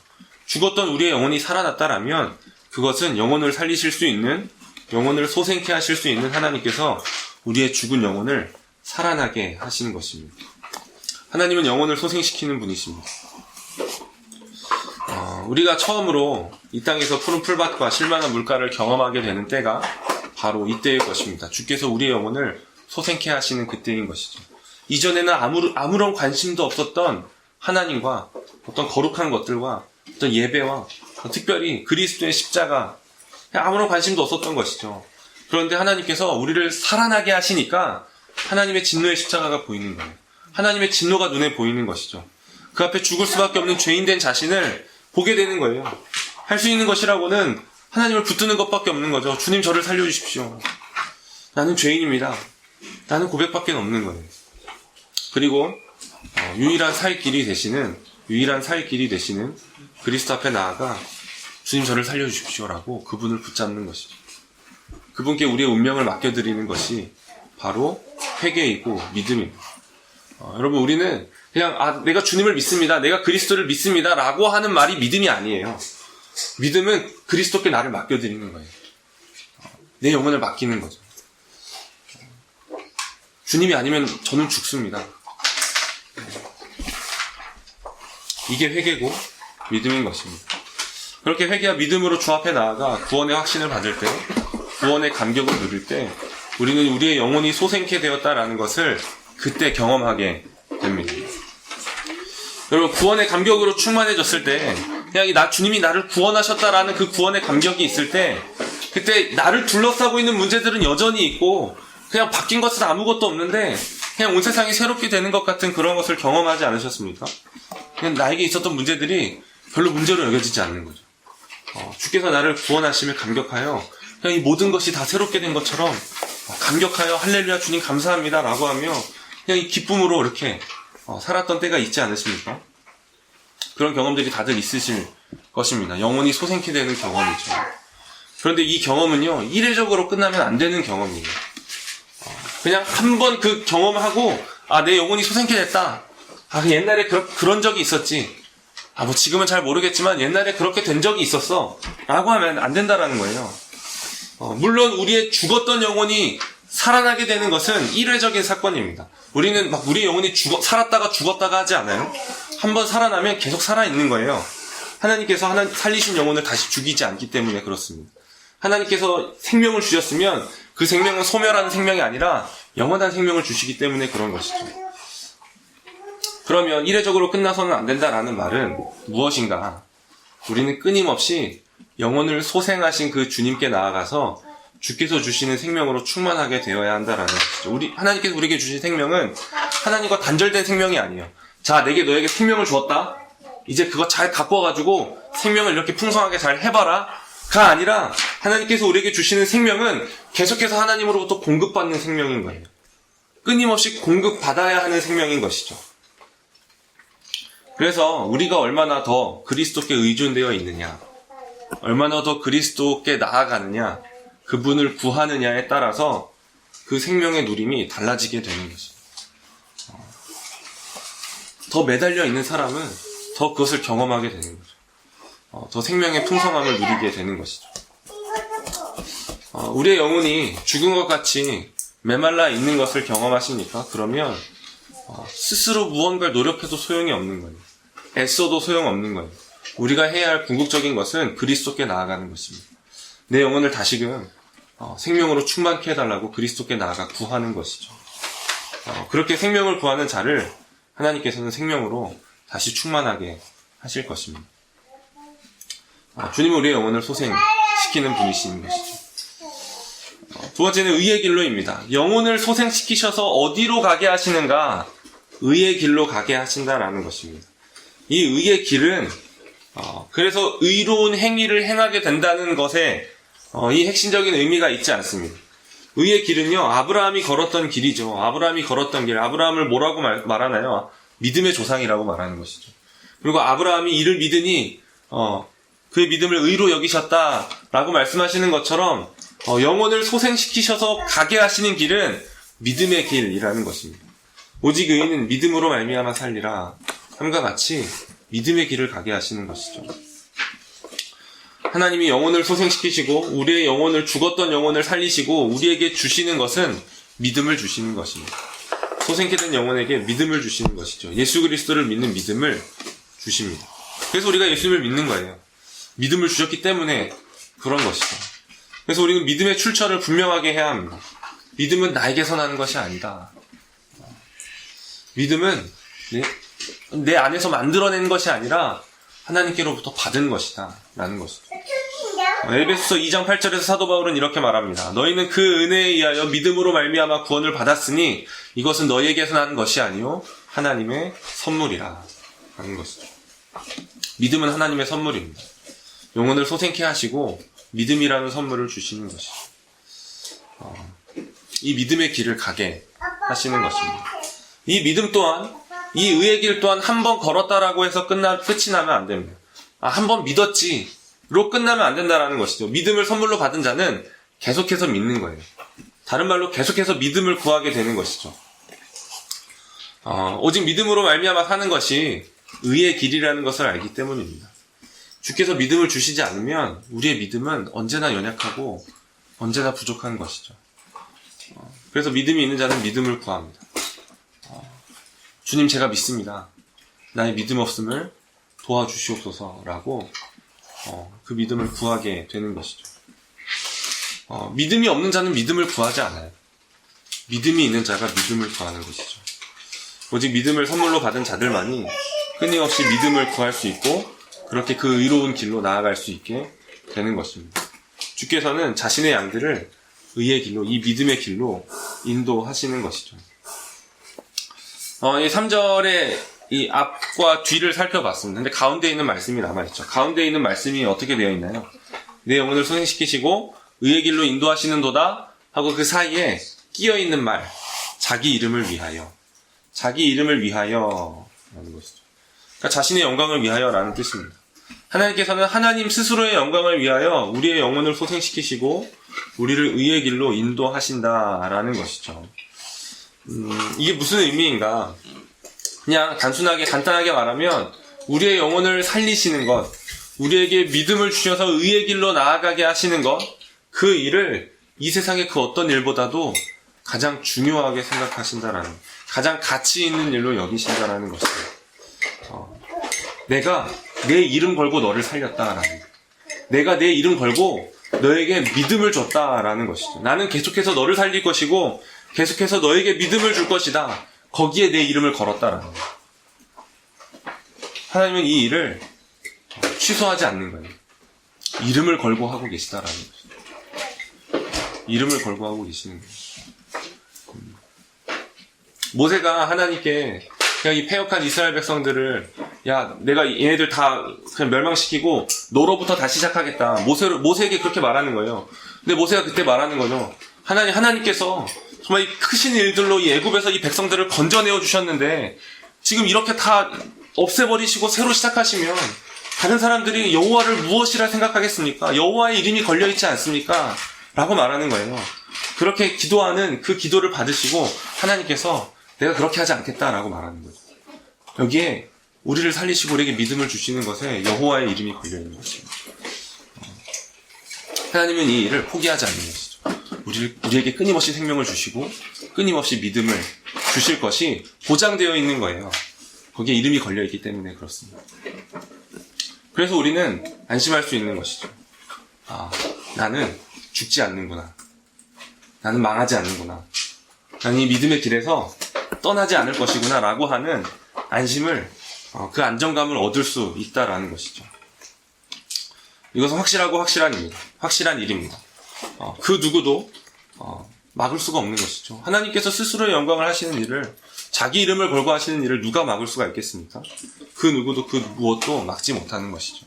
죽었던 우리의 영혼이 살아났다라면 그것은 영혼을 살리실 수 있는, 영혼을 소생케 하실 수 있는 하나님께서 우리의 죽은 영혼을 살아나게 하시는 것입니다. 하나님은 영혼을 소생시키는 분이십니다. 우리가 처음으로 이 땅에서 푸른 풀밭과 실만한 물가를 경험하게 되는 때가 바로 이때일 것입니다. 주께서 우리의 영혼을 소생케 하시는 그때인 것이죠. 이전에는 아무런 관심도 없었던 하나님과 어떤 거룩한 것들과 어떤 예배와 특별히 그리스도의 십자가, 아무런 관심도 없었던 것이죠. 그런데 하나님께서 우리를 살아나게 하시니까 하나님의 진노의 십자가가 보이는 거예요. 하나님의 진노가 눈에 보이는 것이죠. 그 앞에 죽을 수밖에 없는 죄인된 자신을 보게 되는 거예요. 할 수 있는 것이라고는 하나님을 붙드는 것밖에 없는 거죠. 주님, 저를 살려주십시오. 나는 죄인입니다. 나는 고백밖에 없는 거예요. 그리고 유일한 살 길이 되시는 그리스도 앞에 나아가 주님, 저를 살려주십시오라고 그분을 붙잡는 것이죠. 그분께 우리의 운명을 맡겨드리는 것이 바로 회개이고 믿음입니다. 여러분, 우리는 그냥 내가 주님을 믿습니다, 내가 그리스도를 믿습니다 라고 하는 말이 믿음이 아니에요. 믿음은 그리스도께 나를 맡겨드리는 거예요. 내 영혼을 맡기는 거죠. 주님이 아니면 저는 죽습니다. 이게 회개고 믿음인 것입니다. 그렇게 회개와 믿음으로 주 앞에 나아가 구원의 확신을 받을 때, 구원의 감격을 누릴 때 우리는 우리의 영혼이 소생케 되었다라는 것을 그때 경험하게 됩니다. 여러분, 구원의 감격으로 충만해졌을 때, 그냥 주님이 나를 구원하셨다라는 그 구원의 감격이 있을 때, 그때 나를 둘러싸고 있는 문제들은 여전히 있고 그냥 바뀐 것은 아무것도 없는데 그냥 온 세상이 새롭게 되는 것 같은 그런 것을 경험하지 않으셨습니까? 그냥 나에게 있었던 문제들이 별로 문제로 여겨지지 않는 거죠. 주께서 나를 구원하심을 감격하여 그냥 이 모든 것이 다 새롭게 된 것처럼 감격하여 할렐루야 주님 감사합니다 라고 하며 그냥 이 기쁨으로 이렇게 살았던 때가 있지 않으십니까? 그런 경험들이 다들 있으실 것입니다. 영혼이 소생케 되는 경험이죠. 그런데 이 경험은요, 이례적으로 끝나면 안 되는 경험이에요. 그냥 한 번 그 경험하고 내 영혼이 소생케 됐다. 옛날에 그런 적이 있었지. 뭐 지금은 잘 모르겠지만 옛날에 그렇게 된 적이 있었어 라고 하면 안 된다라는 거예요. 물론 우리의 죽었던 영혼이 살아나게 되는 것은 일회적인 사건입니다. 우리는 우리 영혼이 살았다가 죽었다가 하지 않아요. 한번 살아나면 계속 살아있는 거예요. 하나님께서 살리신 영혼을 다시 죽이지 않기 때문에 그렇습니다. 하나님께서 생명을 주셨으면 그 생명은 소멸하는 생명이 아니라 영원한 생명을 주시기 때문에 그런 것이죠. 그러면 이례적으로 끝나서는 안 된다라는 말은 무엇인가? 우리는 끊임없이 영혼을 소생하신 그 주님께 나아가서 주께서 주시는 생명으로 충만하게 되어야 한다라는 것이죠. 하나님께서 우리에게 주신 생명은 하나님과 단절된 생명이 아니에요. 자, 너에게 생명을 주었다. 이제 그거 잘 갖고 와가지고 생명을 이렇게 풍성하게 잘 해봐라. 가 아니라 하나님께서 우리에게 주시는 생명은 계속해서 하나님으로부터 공급받는 생명인 거예요. 끊임없이 공급받아야 하는 생명인 것이죠. 그래서 우리가 얼마나 더 그리스도께 의존되어 있느냐, 얼마나 더 그리스도께 나아가느냐, 그분을 구하느냐에 따라서 그 생명의 누림이 달라지게 되는 것이죠. 더 매달려 있는 사람은 더 그것을 경험하게 되는 거죠. 더 생명의 풍성함을 누리게 되는 것이죠. 우리의 영혼이 죽은 것 같이 메말라 있는 것을 경험하십니까? 그러면 스스로 무언가를 노력해도 소용이 없는 거예요. 애써도 소용없는 거예요. 우리가 해야 할 궁극적인 것은 그리스도께 나아가는 것입니다. 내 영혼을 다시금 생명으로 충만케 해달라고 그리스도께 나아가 구하는 것이죠. 그렇게 생명을 구하는 자를 하나님께서는 생명으로 다시 충만하게 하실 것입니다. 주님은 우리의 영혼을 소생시키는 분이신 것이죠. 두 번째는 의의 길로입니다. 영혼을 소생시키셔서 어디로 가게 하시는가? 의의 길로 가게 하신다라는 것입니다. 이 의의 길은 그래서 의로운 행위를 행하게 된다는 것에 이 핵심적인 의미가 있지 않습니다. 의의 길은요, 아브라함이 걸었던 길이죠. 아브라함이 걸었던 길. 아브라함을 뭐라고 말하나요? 믿음의 조상이라고 말하는 것이죠. 그리고 아브라함이 이를 믿으니 그의 믿음을 의로 여기셨다라고 말씀하시는 것처럼 영혼을 소생시키셔서 가게 하시는 길은 믿음의 길이라는 것입니다. 오직 의인은 믿음으로 말미암아 살리라 함과 같이 믿음의 길을 가게 하시는 것이죠. 하나님이 영혼을 소생시키시고 우리의 영혼을 죽었던 영혼을 살리시고 우리에게 주시는 것은 믿음을 주시는 것입니다. 소생케 된 영혼에게 믿음을 주시는 것이죠. 예수 그리스도를 믿는 믿음을 주십니다. 그래서 우리가 예수님을 믿는 거예요. 믿음을 주셨기 때문에 그런 것이죠. 그래서 우리는 믿음의 출처를 분명하게 해야 합니다. 믿음은 나에게서 나는 것이 아니다. 믿음은 내 안에서 만들어낸 것이 아니라 하나님께로부터 받은 것이다 라는 것이죠. 에베소서 2장 8절에서 사도 바울은 이렇게 말합니다. 너희는 그 은혜에 의하여 믿음으로 말미암아 구원을 받았으니 이것은 너희에게서 난 것이 아니요 하나님의 선물이라 라는 것이죠. 믿음은 하나님의 선물입니다. 영혼을 소생케 하시고 믿음이라는 선물을 주시는 것이죠. 이 믿음의 길을 가게 하시는 것입니다. 이 믿음 또한, 이 의의 길 또한 한 번 걸었다라고 해서 끝이 나면 안 됩니다. 한 번 믿었지로 끝나면 안 된다라는 것이죠. 믿음을 선물로 받은 자는 계속해서 믿는 거예요. 다른 말로 계속해서 믿음을 구하게 되는 것이죠. 오직 믿음으로 말미암아 사는 것이 의의 길이라는 것을 알기 때문입니다. 주께서 믿음을 주시지 않으면 우리의 믿음은 언제나 연약하고 언제나 부족한 것이죠. 그래서 믿음이 있는 자는 믿음을 구합니다. 주님 제가 믿습니다. 나의 믿음 없음을 도와주시옵소서라고 그 믿음을 구하게 되는 것이죠. 믿음이 없는 자는 믿음을 구하지 않아요. 믿음이 있는 자가 믿음을 구하는 것이죠. 오직 믿음을 선물로 받은 자들만이 끊임없이 믿음을 구할 수 있고 그렇게 그 의로운 길로 나아갈 수 있게 되는 것입니다. 주께서는 자신의 양들을 의의 길로, 이 믿음의 길로 인도하시는 것이죠. 이 3절에 이 앞과 뒤를 살펴봤습니다. 근데 가운데 있는 말씀이 남아있죠. 가운데 있는 말씀이 어떻게 되어 있나요? 내 영혼을 소생시키시고 의의 길로 인도하시는도다 하고 그 사이에 끼어있는 말, 자기 이름을 위하여. 자기 이름을 위하여 라는 것이죠. 그러니까 자신의 영광을 위하여라는 뜻입니다. 하나님께서는 하나님 스스로의 영광을 위하여 우리의 영혼을 소생시키시고 우리를 의의 길로 인도하신다라는 것이죠. 이게 무슨 의미인가? 그냥 단순하게 간단하게 말하면 우리의 영혼을 살리시는 것, 우리에게 믿음을 주셔서 의의 길로 나아가게 하시는 것, 그 일을 이 세상의 그 어떤 일보다도 가장 중요하게 생각하신다라는, 가장 가치 있는 일로 여기신다라는 것이에요. 내가 내 이름 걸고 너를 살렸다라는, 내가 내 이름 걸고 너에게 믿음을 줬다라는 것이죠. 나는 계속해서 너를 살릴 것이고 계속해서 너에게 믿음을 줄 것이다. 거기에 내 이름을 걸었다라는 거예요. 하나님은 이 일을 취소하지 않는 거예요. 이름을 걸고 하고 계시다라는 거죠. 이름을 걸고 하고 계시는 거예요. 모세가 하나님께 그냥 이 패역한 이스라엘 백성들을 야 내가 얘네들 다 그냥 멸망시키고 너로부터 다시 시작하겠다. 모세에게 그렇게 말하는 거예요. 근데 모세가 그때 말하는 거죠. 하나님께서 정말 이 크신 일들로 이 애굽에서 이 백성들을 건져내어 주셨는데 지금 이렇게 다 없애버리시고 새로 시작하시면 다른 사람들이 여호와를 무엇이라 생각하겠습니까? 여호와의 이름이 걸려있지 않습니까? 라고 말하는 거예요. 그렇게 기도하는 그 기도를 받으시고 하나님께서 내가 그렇게 하지 않겠다라고 말하는 거죠. 여기에 우리를 살리시고 우리에게 믿음을 주시는 것에 여호와의 이름이 걸려있는 것입니다. 하나님은 이 일을 포기하지 않는 것이죠. 우리에게 끊임없이 생명을 주시고 끊임없이 믿음을 주실 것이 보장되어 있는 거예요. 거기에 이름이 걸려있기 때문에 그렇습니다. 그래서 우리는 안심할 수 있는 것이죠. 나는 죽지 않는구나. 나는 망하지 않는구나. 나는 이 믿음의 길에서 떠나지 않을 것이구나 라고 하는 안심을, 그 안정감을 얻을 수 있다라는 것이죠. 이것은 확실하고 확실한 일입니다. 그 누구도 막을 수가 없는 것이죠. 하나님께서 스스로의 영광을 하시는 일을, 자기 이름을 걸고 하시는 일을 누가 막을 수가 있겠습니까? 그 누구도 그 무엇도 막지 못하는 것이죠.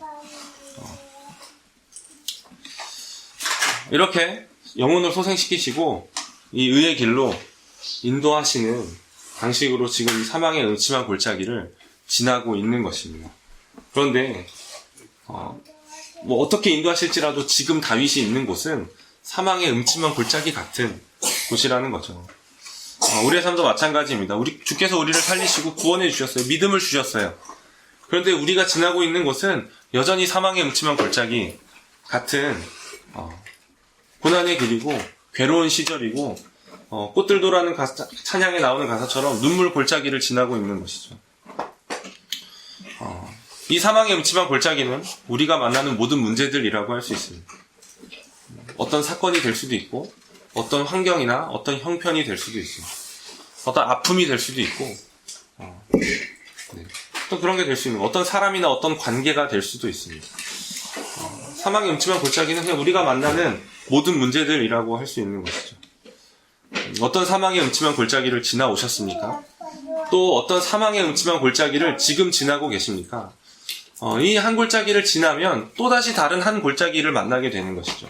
이렇게 영혼을 소생시키시고 이 의의 길로 인도하시는 방식으로 지금 이 사망의 음침한 골짜기를 지나고 있는 것입니다. 그런데 뭐 어떻게 인도하실지라도 지금 다윗이 있는 곳은 사망의 음침한 골짜기 같은 곳이라는 거죠. 우리의 삶도 마찬가지입니다. 주께서 우리를 살리시고 구원해 주셨어요. 믿음을 주셨어요. 그런데 우리가 지나고 있는 곳은 여전히 사망의 음침한 골짜기 같은 고난의 길이고 괴로운 시절이고 꽃들도라는 찬양에 나오는 가사처럼 눈물 골짜기를 지나고 있는 것이죠. 이 사망의 음침한 골짜기는 우리가 만나는 모든 문제들이라고 할 수 있습니다. 어떤 사건이 될 수도 있고 어떤 환경이나 어떤 형편이 될 수도 있습니다. 어떤 아픔이 될 수도 있고 또 그런 게 될 수 있는 어떤 사람이나 어떤 관계가 될 수도 있습니다. 사망의 음침한 골짜기는 그냥 우리가 만나는 모든 문제들이라고 할 수 있는 것이죠. 어떤 사망의 음침한 골짜기를 지나오셨습니까? 또 어떤 사망의 음침한 골짜기를 지금 지나고 계십니까? 이 한 골짜기를 지나면 또다시 다른 한 골짜기를 만나게 되는 것이죠.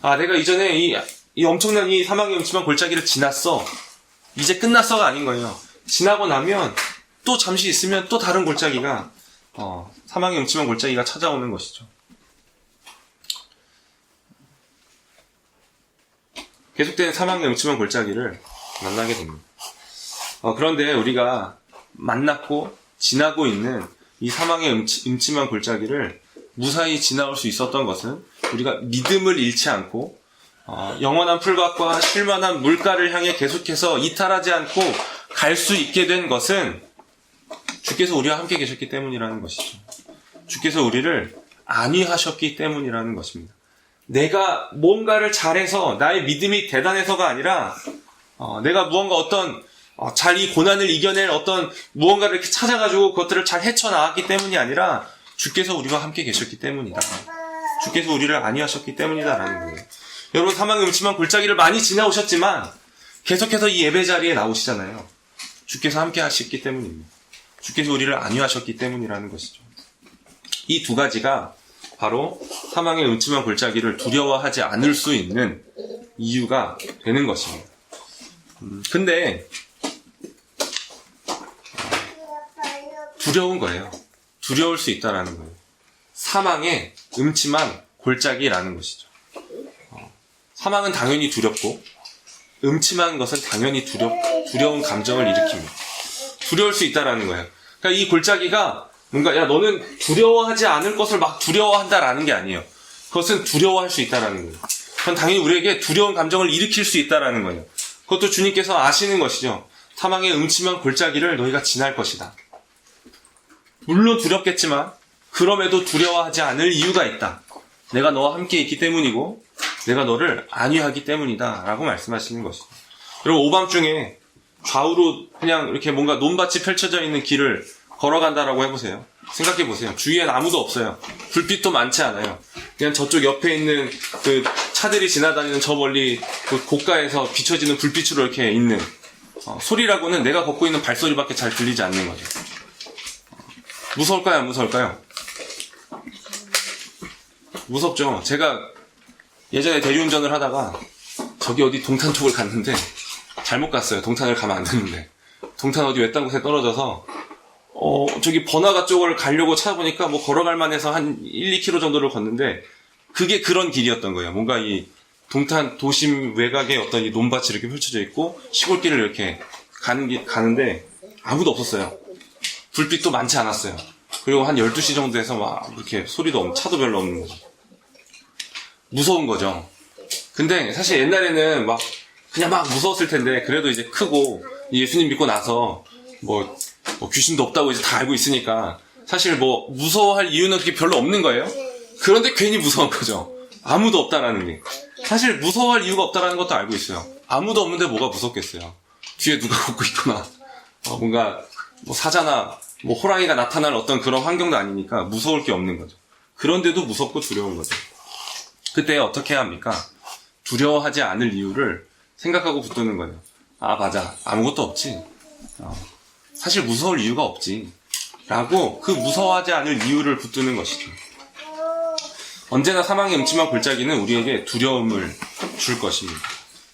내가 이전에 이 엄청난 이 사망의 음침한 골짜기를 지났어. 이제 끝났어가 아닌 거예요. 지나고 나면 또 잠시 있으면 또 다른 골짜기가, 사망의 음침한 골짜기가 찾아오는 것이죠. 계속되는 사망의 음침한 골짜기를 만나게 됩니다. 그런데 우리가 만났고 지나고 있는 이 사망의 음침한 골짜기를 무사히 지나올 수 있었던 것은 우리가 믿음을 잃지 않고 영원한 풀밭과 쉴만한 물가를 향해 계속해서 이탈하지 않고 갈 수 있게 된 것은 주께서 우리와 함께 계셨기 때문이라는 것이죠. 주께서 우리를 안위하셨기 때문이라는 것입니다. 내가 뭔가를 잘해서 나의 믿음이 대단해서가 아니라 내가 무언가 잘 이 고난을 이겨낼 어떤 무언가를 이렇게 찾아가지고 그것들을 잘 헤쳐나갔기 때문이 아니라 주께서 우리와 함께 계셨기 때문이다. 주께서 우리를 안위하셨기 때문이다라는 거예요. 여러분 사망의 음침한 골짜기를 많이 지나오셨지만 계속해서 이 예배 자리에 나오시잖아요. 주께서 함께 하셨기 때문입니다. 주께서 우리를 안위하셨기 때문이라는 것이죠. 이 두 가지가 바로 사망의 음침한 골짜기를 두려워하지 않을 수 있는 이유가 되는 것입니다. 근데 두려운 거예요. 두려울 수 있다라는 거예요. 사망의 음침한 골짜기라는 것이죠. 사망은 당연히 두렵고 음침한 것은 당연히 두려운 감정을 일으킵니다. 두려울 수 있다라는 거예요. 그러니까 이 골짜기가 뭔가 야 너는 두려워하지 않을 것을 막 두려워한다라는 게 아니에요. 그것은 두려워할 수 있다라는 거예요. 그건 당연히 우리에게 두려운 감정을 일으킬 수 있다라는 거예요. 그것도 주님께서 아시는 것이죠. 사망의 음침한 골짜기를 너희가 지날 것이다. 물론 두렵겠지만 그럼에도 두려워하지 않을 이유가 있다. 내가 너와 함께 있기 때문이고 내가 너를 안위하기 때문이다 라고 말씀하시는 것이죠. 여러분 오밤중에 좌우로 그냥 이렇게 뭔가 논밭이 펼쳐져 있는 길을 걸어간다라고 해보세요. 생각해보세요. 주위엔 아무도 없어요. 불빛도 많지 않아요. 그냥 저쪽 옆에 있는 그 차들이 지나다니는 저 멀리 그 고가에서 비춰지는 불빛으로 이렇게 있는 소리라고는 내가 걷고 있는 발소리밖에 잘 들리지 않는 거죠. 무서울까요? 안 무서울까요? 무섭죠. 제가 예전에 대리운전을 하다가 저기 어디 동탄 쪽을 갔는데 잘못 갔어요. 동탄을 가면 안 되는데 동탄 어디 외딴 곳에 떨어져서 저기 번화가 쪽을 가려고 찾아보니까 뭐 걸어갈 만해서 한 1-2km 정도를 걷는데 그게 그런 길이었던 거예요. 뭔가 이 동탄 도심 외곽에 어떤 이 논밭이 이렇게 펼쳐져 있고 시골길을 이렇게 가는데 아무도 없었어요. 불빛도 많지 않았어요. 그리고 한 12시 정도 해서 막 이렇게 소리도 차도 별로 없는 거죠. 무서운 거죠. 근데 사실 옛날에는 그냥 무서웠을 텐데 그래도 이제 크고 예수님 믿고 나서 뭐 귀신도 없다고 이제 다 알고 있으니까 사실 무서워할 이유는 그렇게 별로 없는 거예요. 그런데 괜히 무서운 거죠. 아무도 없다라는 게. 사실 무서워할 이유가 없다라는 것도 알고 있어요. 아무도 없는데 뭐가 무섭겠어요. 뒤에 누가 걷고 있거나, 뭔가, 사자나, 호랑이가 나타날 어떤 그런 환경도 아니니까 무서울 게 없는 거죠. 그런데도 무섭고 두려운 거죠. 그때 어떻게 해야 합니까? 두려워하지 않을 이유를 생각하고 붙드는 거예요. 아, 맞아. 아무것도 없지. 사실 무서울 이유가 없지. 라고 그 무서워하지 않을 이유를 붙드는 것이죠. 언제나 사망의 음침한 골짜기는 우리에게 두려움을 줄 것입니다.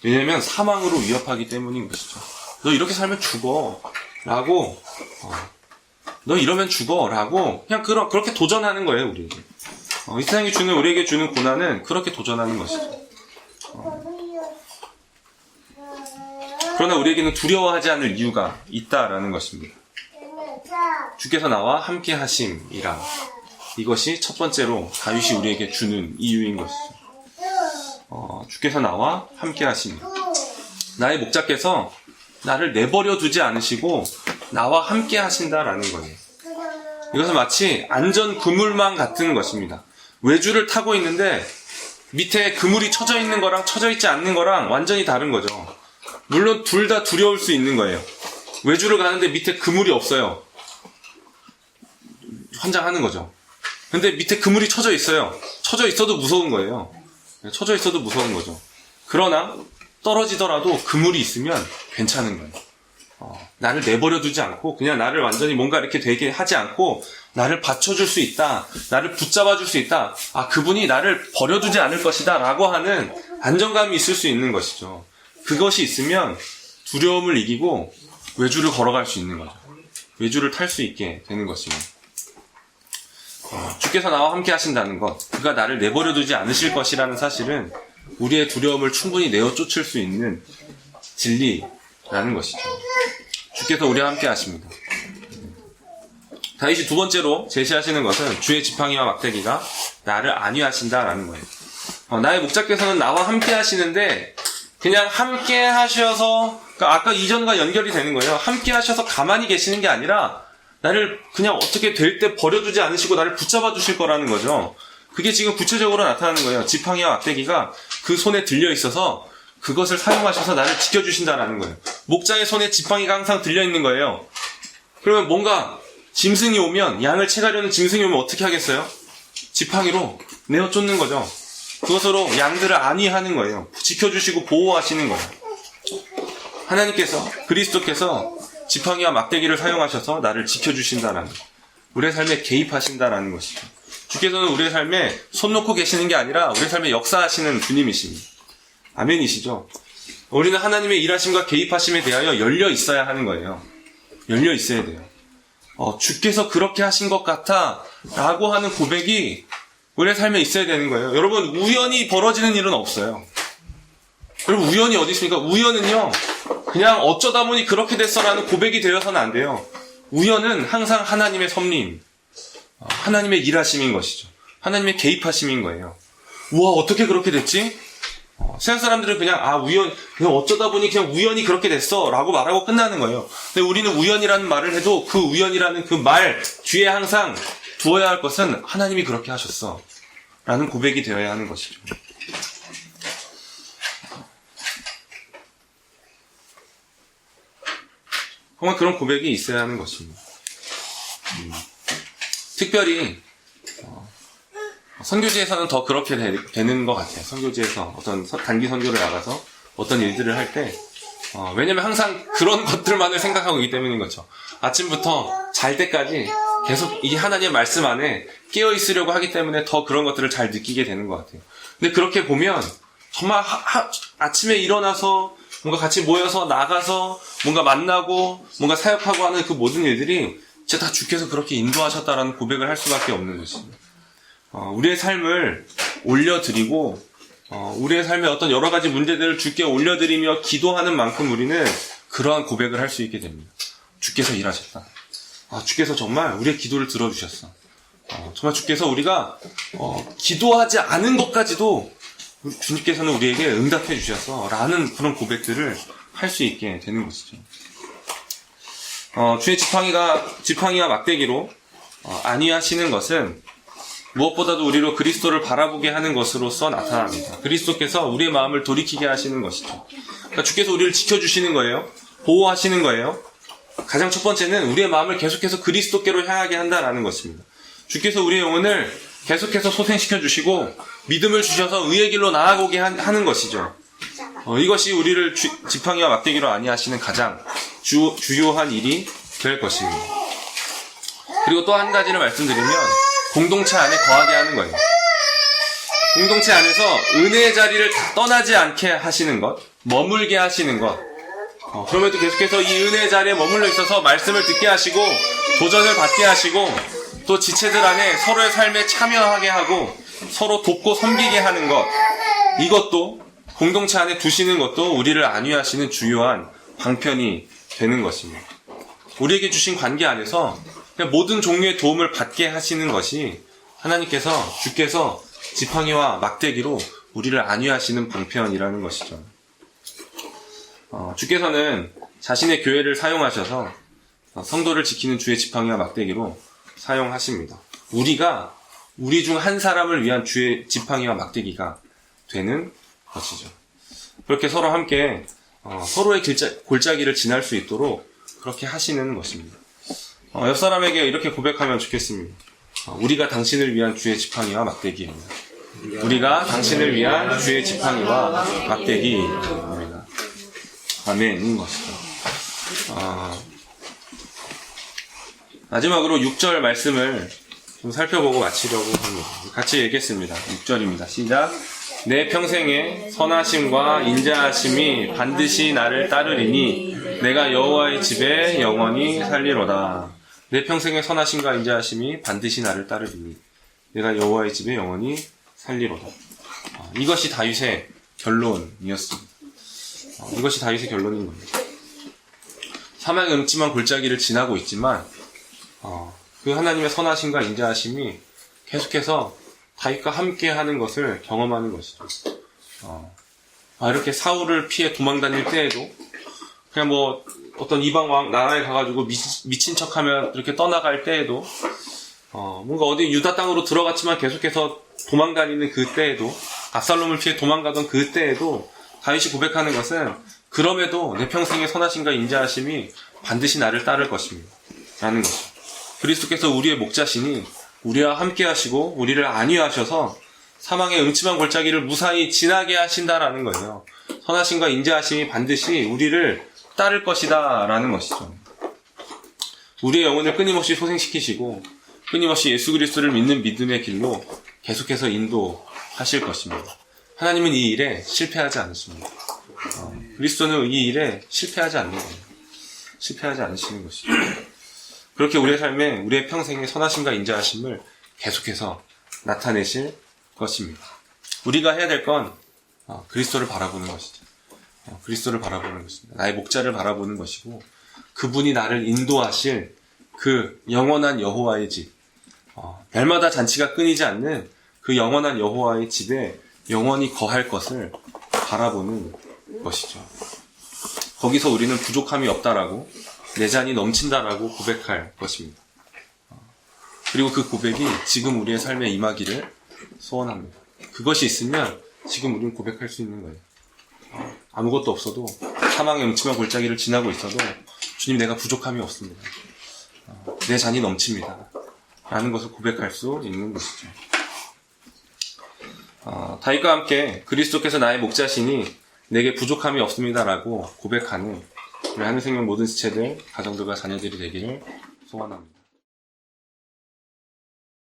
왜냐하면 사망으로 위협하기 때문인 것이죠. 너 이렇게 살면 죽어. 라고, 너 이러면 죽어. 라고, 그냥 그렇게 도전하는 거예요, 우리에게. 이 세상이 우리에게 주는 고난은 그렇게 도전하는 것이죠. 그러나 우리에게는 두려워하지 않을 이유가 있다라는 것입니다. 주께서 나와 함께 하심이라. 이것이 첫 번째로 다윗이 우리에게 주는 이유인 것이죠. 주께서 나와 함께 하심이라. 나의 목자께서 나를 내버려 두지 않으시고 나와 함께 하신다라는 거예요. 이것은 마치 안전 그물망 같은 것입니다. 외주를 타고 있는데 밑에 그물이 쳐져 있는 거랑 쳐져 있지 않는 거랑 완전히 다른 거죠. 물론 둘 다 두려울 수 있는 거예요. 외주를 가는데 밑에 그물이 없어요. 환장하는 거죠. 근데 밑에 그물이 쳐져 있어요. 쳐져 있어도 무서운 거예요. 쳐져 있어도 무서운 거죠. 그러나 떨어지더라도 그물이 있으면 괜찮은 거예요. 나를 내버려 두지 않고 그냥 나를 완전히 뭔가 이렇게 되게 하지 않고 나를 받쳐줄 수 있다. 나를 붙잡아 줄 수 있다. 아, 그분이 나를 버려두지 않을 것이다. 라고 하는 안정감이 있을 수 있는 것이죠. 그것이 있으면 두려움을 이기고 외주를 걸어갈 수 있는 거죠. 외주를 탈 수 있게 되는 것입니다. 주께서 나와 함께 하신다는 것, 그가 나를 내버려 두지 않으실 것이라는 사실은 우리의 두려움을 충분히 내어 쫓을 수 있는 진리라는 것이죠. 주께서 우리와 함께 하십니다. 다윗이 두 번째로 제시하시는 것은 주의 지팡이와 막대기가 나를 안위하신다라는 거예요. 나의 목자께서는 나와 함께 하시는데 그냥 함께 하셔서, 그러니까 아까 이전과 연결이 되는 거예요. 함께 하셔서 가만히 계시는 게 아니라 나를 그냥 어떻게 될 때 버려두지 않으시고 나를 붙잡아 주실 거라는 거죠. 그게 지금 구체적으로 나타나는 거예요. 지팡이와 막대기가 그 손에 들려 있어서 그것을 사용하셔서 나를 지켜주신다라는 거예요. 목자의 손에 지팡이가 항상 들려 있는 거예요. 그러면 뭔가 짐승이 오면, 양을 채가려는 짐승이 오면 어떻게 하겠어요? 지팡이로 내어 쫓는 거죠. 그것으로 양들을 안위하는 거예요. 지켜주시고 보호하시는 거예요. 하나님께서, 그리스도께서 지팡이와 막대기를 사용하셔서 나를 지켜주신다라는 거예요. 우리의 삶에 개입하신다라는 것이죠. 주께서는 우리의 삶에 손 놓고 계시는 게 아니라 우리의 삶에 역사하시는 주님이십니다. 아멘이시죠? 우리는 하나님의 일하심과 개입하심에 대하여 열려 있어야 하는 거예요. 열려 있어야 돼요. 주께서 그렇게 하신 것 같아 라고 하는 고백이 우리의 삶에 있어야 되는 거예요. 여러분, 우연히 벌어지는 일은 없어요. 여러분, 우연이 어디 있습니까? 우연은요, 그냥 어쩌다 보니 그렇게 됐어라는 고백이 되어서는 안 돼요. 우연은 항상 하나님의 섭리임, 하나님의 일하심인 것이죠. 하나님의 개입하심인 거예요. 우와, 어떻게 그렇게 됐지? 세상 사람들은 그냥 그냥 어쩌다 보니 그냥 우연히 그렇게 됐어 라고 말하고 끝나는 거예요. 근데 우리는 우연이라는 말을 해도 그 우연이라는 그 말 뒤에 항상 두어야 할 것은 하나님이 그렇게 하셨어 라는 고백이 되어야 하는 것이죠. 정말 그런 고백이 있어야 하는 것입니다. 특별히 선교지에서는 더 그렇게 되는 것 같아요. 선교지에서 어떤 단기 선교를 나가서 어떤 일들을 할 때, 왜냐면 항상 그런 것들만을 생각하고 있기 때문인 거죠. 아침부터 잘 때까지 계속 이 하나님의 말씀 안에 깨어 있으려고 하기 때문에 더 그런 것들을 잘 느끼게 되는 것 같아요. 근데 그렇게 보면 정말 아침에 일어나서 뭔가 같이 모여서 나가서 뭔가 만나고 뭔가 사역하고 하는 그 모든 일들이 진짜 다 주께서 그렇게 인도하셨다라는 고백을 할 수밖에 없는 것입니다. 우리의 삶을 올려드리고 우리의 삶의 어떤 여러 가지 문제들을 주께 올려드리며 기도하는 만큼 우리는 그러한 고백을 할 수 있게 됩니다. 주께서 일하셨다. 주께서 정말 우리의 기도를 들어주셨어. 정말 주께서 우리가 기도하지 않은 것까지도 주님께서는 우리에게 응답해 주셨어 라는 그런 고백들을 할 수 있게 되는 것이죠. 주의 지팡이와 막대기로 안위하시는 것은 무엇보다도 우리로 그리스도를 바라보게 하는 것으로서 나타납니다. 그리스도께서 우리의 마음을 돌이키게 하시는 것이죠. 그러니까 주께서 우리를 지켜주시는 거예요. 보호하시는 거예요. 가장 첫 번째는 우리의 마음을 계속해서 그리스도께로 향하게 한다라는 것입니다. 주께서 우리의 영혼을 계속해서 소생시켜 주시고 믿음을 주셔서 의의 길로 나아가게 하는 것이죠. 이것이 우리를 지팡이와 막대기로 아니하시는 가장 주요한 일이 될 것입니다. 그리고 또 한 가지를 말씀드리면 공동체 안에 거하게 하는 거예요. 공동체 안에서 은혜의 자리를 떠나지 않게 하시는 것, 머물게 하시는 것. 그럼에도 계속해서 이 은혜의 자리에 머물러 있어서 말씀을 듣게 하시고 도전을 받게 하시고 또 지체들 안에 서로의 삶에 참여하게 하고 서로 돕고 섬기게 하는 것, 이것도 공동체 안에 두시는 것도 우리를 안위하시는 주요한 방편이 되는 것입니다. 우리에게 주신 관계 안에서 그냥 모든 종류의 도움을 받게 하시는 것이 주께서 지팡이와 막대기로 우리를 안위하시는 방편이라는 것이죠. 주께서는 자신의 교회를 사용하셔서 성도를 지키는 주의 지팡이와 막대기로 사용하십니다. 우리가 우리 중 한 사람을 위한 주의 지팡이와 막대기가 되는 것이죠. 그렇게 서로 함께 서로의 골짜기를 지날 수 있도록 그렇게 하시는 것입니다. 옆 사람에게 이렇게 고백하면 좋겠습니다. 우리가 당신을 위한 주의 지팡이와 막대기입니다. 우리가 당신을 위한 주의 지팡이와 막대기입니다. 아멘인 것이죠. 마지막으로 6절 말씀을 좀 살펴보고 마치려고 합니다. 같이 얘기했습니다. 6절입니다. 시작. 내 평생에 선하심과 인자하심이 반드시 나를 따르리니 내가 여호와의 집에 영원히 살리로다. 내 평생에 선하심과 인자하심이 반드시 나를 따르리니 내가 여호와의 집에 영원히 살리로다. 이것이 다윗의 결론이었습니다. 이것이 다윗의 결론인 겁니다. 사망의 음침한 골짜기를 지나고 있지만 그 하나님의 선하심과 인자하심이 계속해서 다윗과 함께 하는 것을 경험하는 것이죠. 이렇게 사울을 피해 도망다닐 때에도 그냥 어떤 이방 왕 나라에 가가지고 미친 척하면 이렇게 떠나갈 때에도 뭔가 어디 유다 땅으로 들어갔지만 계속해서 도망다니는 그때에도 압살롬을 피해 도망가던 그때에도 다윗이 고백하는 것은 그럼에도 내 평생의 선하심과 인자하심이 반드시 나를 따를 것입니다. 라는 거죠. 그리스도께서 우리의 목자시니 우리와 함께 하시고 우리를 안위하셔서 사망의 음침한 골짜기를 무사히 지나게 하신다라는 거예요. 선하심과 인자하심이 반드시 우리를 따를 것이다 라는 것이죠. 우리의 영혼을 끊임없이 소생시키시고 끊임없이 예수 그리스도를 믿는 믿음의 길로 계속해서 인도하실 것입니다. 하나님은 이 일에 실패하지 않으십니다. 그리스도는 이 일에 실패하지 않는 거예요. 실패하지 않으시는 것이죠. 그렇게 우리의 삶에 우리의 평생의 선하심과 인자하심을 계속해서 나타내실 것입니다. 우리가 해야 될 건 그리스도를 바라보는 것이죠. 그리스도를 바라보는 것입니다. 나의 목자를 바라보는 것이고 그분이 나를 인도하실 그 영원한 여호와의 집, 날마다 잔치가 끊이지 않는 그 영원한 여호와의 집에 영원히 거할 것을 바라보는 것이죠. 거기서 우리는 부족함이 없다라고 내 잔이 넘친다라고 고백할 것입니다. 그리고 그 고백이 지금 우리의 삶에 임하기를 소원합니다. 그것이 있으면 지금 우리는 고백할 수 있는 거예요. 아무것도 없어도 사망의 음침한 골짜기를 지나고 있어도 주님 내가 부족함이 없습니다. 내 잔이 넘칩니다. 라는 것을 고백할 수 있는 것이죠. 다윗과 함께 그리스도께서 나의 목자시니 내게 부족함이 없습니다라고 고백하는 우리 하늘생명 모든 지체들, 가정들과 자녀들이 되기를 소원합니다.